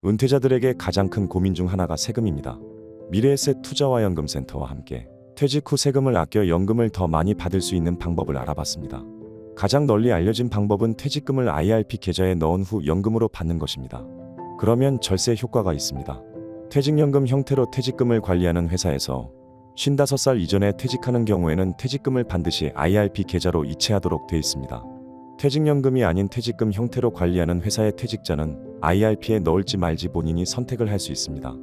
은퇴자들에게 가장 큰 고민 중 하나가 세금입니다. 미래에셋 투자와연금센터와 함께 퇴직 후 세금을 아껴 연금을 더 많이 받을 수 있는 방법을 알아봤습니다. 가장 널리 알려진 방법은 퇴직금을 IRP 계좌에 넣은 후 연금으로 받는 것입니다. 그러면 절세 효과가 있습니다. 퇴직연금 형태로 퇴직금을 관리하는 회사에서 55살 이전에 퇴직하는 경우에는 퇴직금을 반드시 IRP 계좌로 이체하도록 되어 있습니다. 퇴직연금이 아닌 퇴직금 형태로 관리하는 회사의 퇴직자는 IRP에 넣을지 말지 본인이 선택을 할 수 있습니다.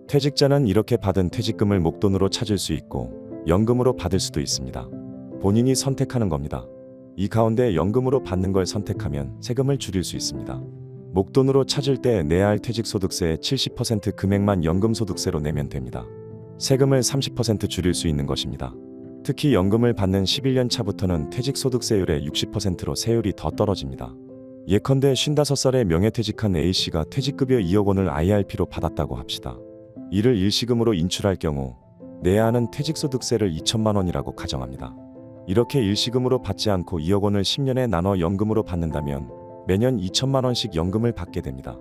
퇴직자는 이렇게 받은 퇴직금을 목돈으로 찾을 수 있고 연금으로 받을 수도 있습니다. 본인이 선택하는 겁니다. 이 가운데 연금으로 받는 걸 선택하면 세금을 줄일 수 있습니다. 목돈으로 찾을 때 내야 할 퇴직소득세의 70% 금액만 연금소득세로 내면 됩니다. 세금을 30% 줄일 수 있는 것입니다. 특히 연금을 받는 11년 차부터는 퇴직소득세율의 60%로 세율이 더 떨어집니다. 예컨대 55살에 명예퇴직한 A씨가 퇴직급여 2억 원을 IRP로 받았다고 합시다. 이를 일시금으로 인출할 경우 내야 하는 퇴직소득세를 2천만 원이라고 가정합니다. 이렇게 일시금으로 받지 않고 2억 원을 10년에 나눠 연금으로 받는다면 매년 2천만 원씩 연금을 받게 됩니다.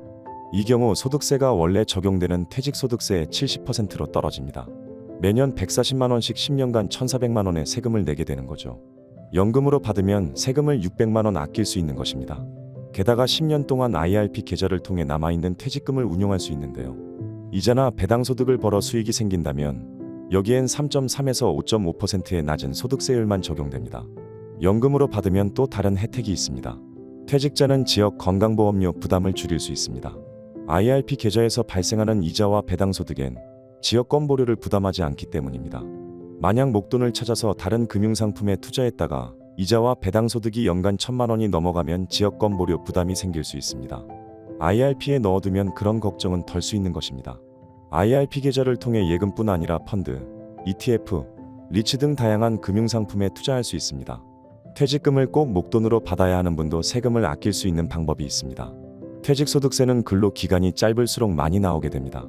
이 경우 소득세가 원래 적용되는 퇴직소득세의 70%로 떨어집니다. 매년 140만 원씩 10년간 1,400만 원의 세금을 내게 되는 거죠. 연금으로 받으면 세금을 600만 원 아낄 수 있는 것입니다. 게다가 10년 동안 IRP 계좌를 통해 남아있는 퇴직금을 운용할 수 있는데요. 이자나 배당소득을 벌어 수익이 생긴다면 여기엔 3.3에서 5.5%의 낮은 소득세율만 적용됩니다. 연금으로 받으면 또 다른 혜택이 있습니다. 퇴직자는 지역 건강보험료 부담을 줄일 수 있습니다. IRP 계좌에서 발생하는 이자와 배당소득엔 지역건보료를 부담하지 않기 때문입니다. 만약 목돈을 찾아서 다른 금융상품에 투자했다가 이자와 배당소득이 연간 1,000만 원이 넘어가면 지역건보료 부담이 생길 수 있습니다. IRP에 넣어두면 그런 걱정은 덜 수 있는 것입니다. IRP 계좌를 통해 예금뿐 아니라 펀드, ETF, 리츠 등 다양한 금융상품에 투자할 수 있습니다. 퇴직금을 꼭 목돈으로 받아야 하는 분도 세금을 아낄 수 있는 방법이 있습니다. 퇴직소득세는 근로기간이 짧을수록 많이 나오게 됩니다.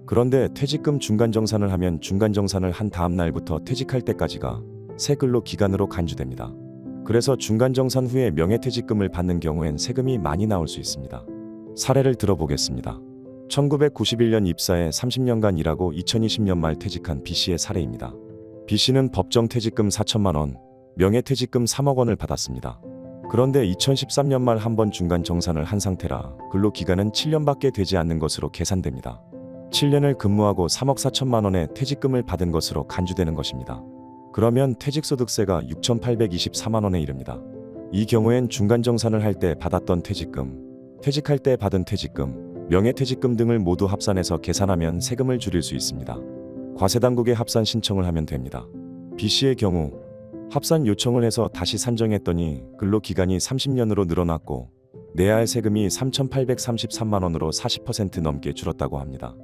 그런데 퇴직금 중간정산을 하면 중간정산을 한 다음 날부터 퇴직할 때까지가 새 근로기간으로 간주됩니다. 그래서 중간정산 후에 명예퇴직금을 받는 경우엔 세금이 많이 나올 수 있습니다. 사례를 들어보겠습니다. 1991년 입사해 30년간 일하고 2020년 말 퇴직한 B씨의 사례입니다. B씨는 법정 퇴직금 4천만 원, 명예퇴직금 3억 원을 받았습니다. 그런데 2013년 말 한 번 중간 정산을 한 상태라 근로기간은 7년밖에 되지 않는 것으로 계산됩니다. 7년을 근무하고 3억 4천만 원의 퇴직금을 받은 것으로 간주되는 것입니다. 그러면 퇴직소득세가 6,824만 원에 이릅니다. 이 경우엔 중간 정산을 할 때 받았던 퇴직금, 퇴직할 때 받은 퇴직금, 명예퇴직금 등을 모두 합산해서 계산하면 세금을 줄일 수 있습니다. 과세당국에 합산 신청을 하면 됩니다. B씨의 경우 합산 요청을 해서 다시 산정했더니 근로기간이 30년으로 늘어났고 내야 할 세금이 3,833만 원으로 40% 넘게 줄었다고 합니다.